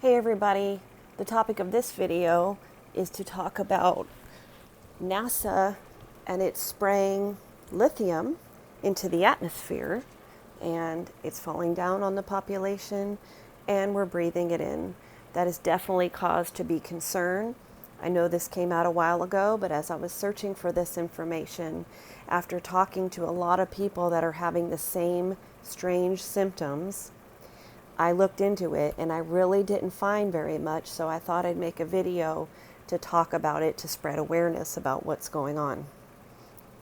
Hey everybody, the topic of this video is to talk about NASA and it's spraying lithium into the atmosphere and it's falling down on the population and we're breathing it in. That is definitely cause to be concerned. I know this came out a while ago, but as I was searching for this information, after talking to a lot of people that are having the same strange symptoms, I looked into it and I really didn't find very much, so I thought I'd make a video to talk about it to spread awareness about what's going on.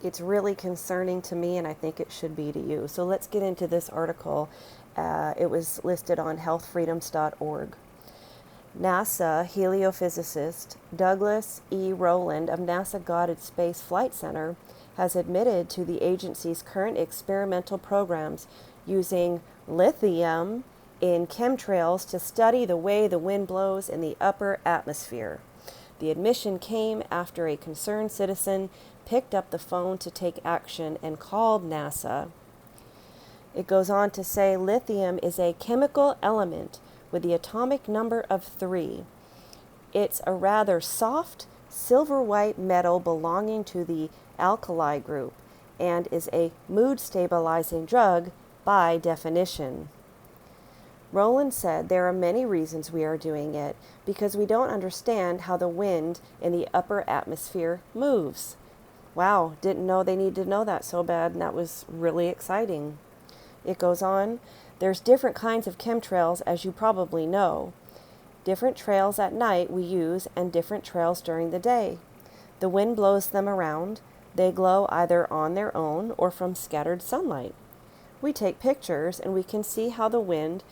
It's really concerning to me and I think it should be to you. So let's get into this article. It was listed on healthfreedoms.org. NASA heliophysicist Douglas E. Rowland of NASA Goddard Space Flight Center has admitted to the agency's current experimental programs using lithium in chemtrails to study the way the wind blows in the upper atmosphere. The admission came after a concerned citizen picked up the phone to take action and called NASA. It goes on to say lithium is a chemical element with the atomic number of 3. It's a rather soft, silver-white metal belonging to the alkali group and is a mood-stabilizing drug by definition. Rowland said there are many reasons we are doing it because we don't understand how the wind in the upper atmosphere moves. Wow, didn't know they needed to know that so bad, and that was really exciting. It goes on, there's different kinds of chemtrails, as you probably know. Different trails at night we use and different trails during the day. The wind blows them around. They glow either on their own or from scattered sunlight. We take pictures and we can see how the wind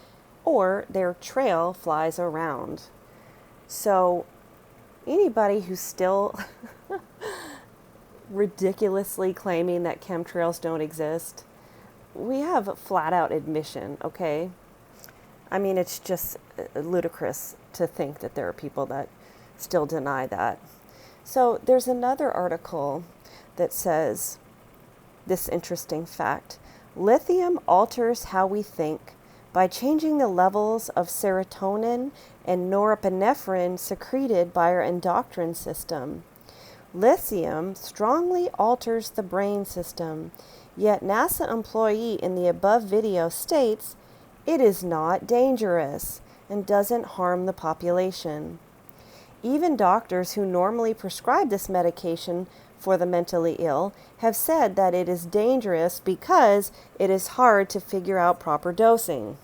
or their trail flies around. So anybody who's still ridiculously claiming that chemtrails don't exist, we have a flat out admission, okay? I mean, it's just ludicrous to think that there are people that still deny that. So there's another article that says this interesting fact. Lithium alters how we think by changing the levels of serotonin and norepinephrine secreted by our endocrine system. Lithium strongly alters the brain system, yet NASA employee in the above video states it is not dangerous and doesn't harm the population. Even doctors who normally prescribe this medication for the mentally ill have said that it is dangerous because it is hard to figure out proper dosing.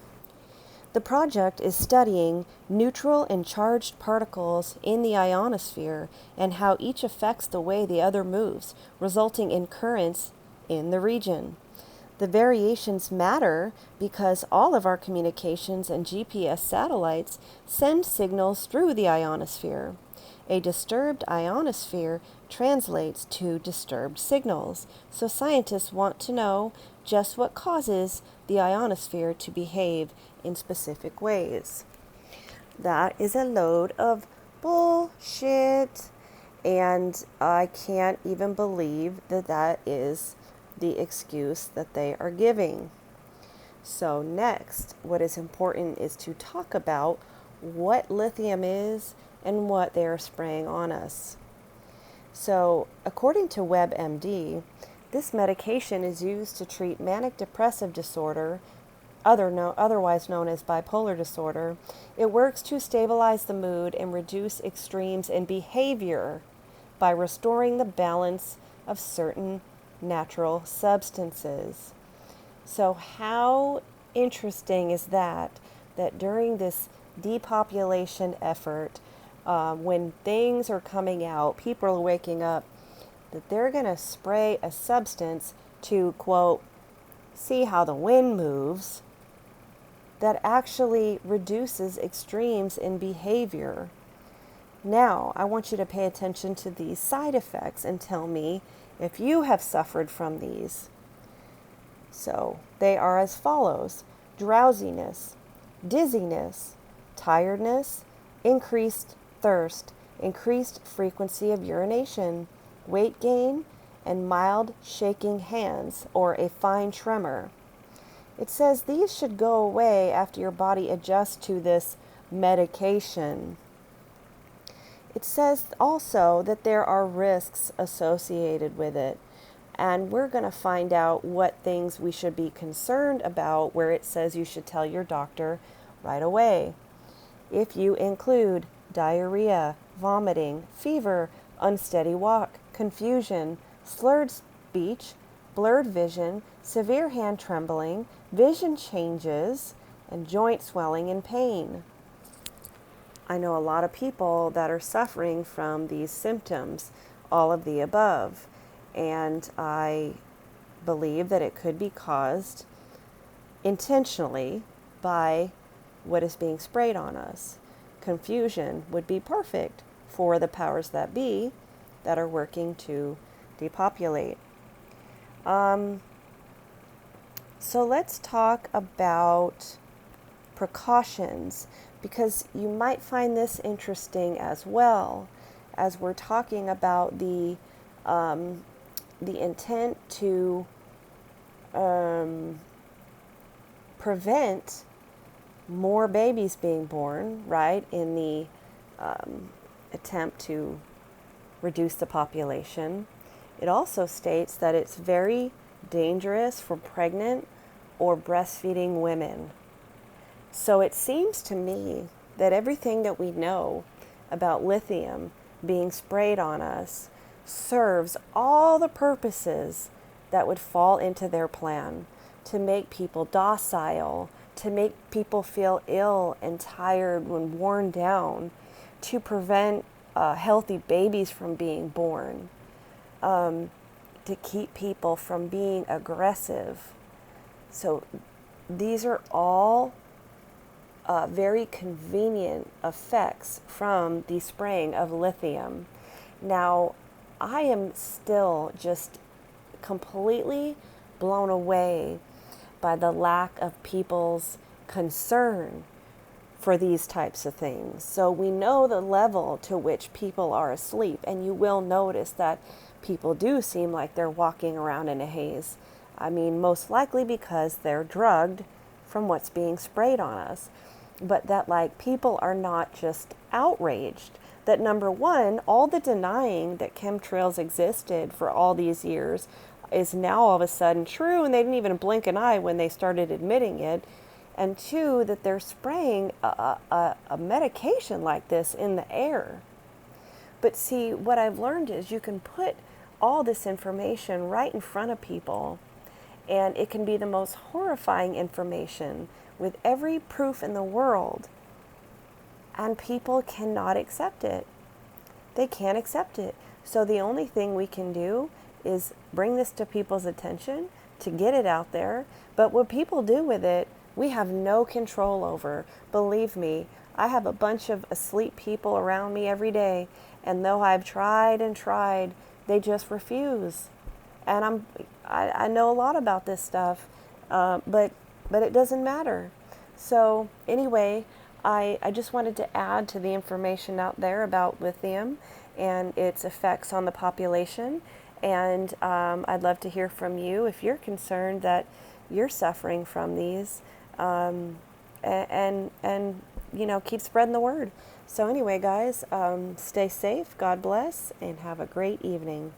The project is studying neutral and charged particles in the ionosphere and how each affects the way the other moves, resulting in currents in the region. The variations matter because all of our communications and GPS satellites send signals through the ionosphere. A disturbed ionosphere translates to disturbed signals, so scientists want to know just what causes the ionosphere to behave in specific ways. That is a load of bullshit, and I can't even believe that that is the excuse that they are giving. So next, what is important is to talk about what lithium is and what they are spraying on us. So according to WebMD, this medication is used to treat manic depressive disorder, otherwise known as bipolar disorder. It works to stabilize the mood and reduce extremes in behavior by restoring the balance of certain natural substances. So how interesting is that during this depopulation effort, when things are coming out, people are waking up, that they're going to spray a substance to, quote, see how the wind moves, that actually reduces extremes in behavior. Now, I want you to pay attention to these side effects and tell me if you have suffered from these. So, they are as follows: drowsiness, dizziness, tiredness, increased thirst, increased frequency of urination, weight gain, and mild shaking hands or a fine tremor. It says these should go away after your body adjusts to this medication. It says also that there are risks associated with it. And we're going to find out what things we should be concerned about, where it says you should tell your doctor right away. If you include diarrhea, vomiting, fever, unsteady walk, confusion, slurred speech, blurred vision, severe hand trembling, vision changes, and joint swelling and pain. I know a lot of people that are suffering from these symptoms, all of the above, and I believe that it could be caused intentionally by what is being sprayed on us. Confusion would be perfect for the powers that be that are working to depopulate. So let's talk about precautions, because you might find this interesting as well, as we're talking about the intent to prevent more babies being born, right, in the attempt to reduce the population. It also states that it's very dangerous for pregnant or breastfeeding women. So it seems to me that everything that we know about lithium being sprayed on us serves all the purposes that would fall into their plan, to make people docile, to make people feel ill and tired when worn down, to prevent healthy babies from being born, to keep people from being aggressive. So these are all very convenient effects from the spraying of lithium. Now, I am still just completely blown away by the lack of people's concern for these types of things. So we know the level to which people are asleep, and you will notice that people do seem like they're walking around in a haze. I mean, most likely because they're drugged from what's being sprayed on us. But that, like, people are not just outraged. That, number one, all the denying that chemtrails existed for all these years is now all of a sudden true, and they didn't even blink an eye when they started admitting it. And two, that they're spraying a medication like this in the air. But see, what I've learned is you can put all this information right in front of people, and it can be the most horrifying information with every proof in the world, and people cannot accept it. They can't accept it. So the only thing we can do is bring this to people's attention, to get it out there. But what people do with it, we have no control over. Believe me, I have a bunch of asleep people around me every day, and though I've tried and tried, they just refuse. And I know a lot about this stuff, but it doesn't matter. So anyway, I just wanted to add to the information out there about lithium and its effects on the population. And I'd love to hear from you if you're concerned that you're suffering from these, and you know, keep spreading the word. So anyway, guys, stay safe, God bless, and have a great evening.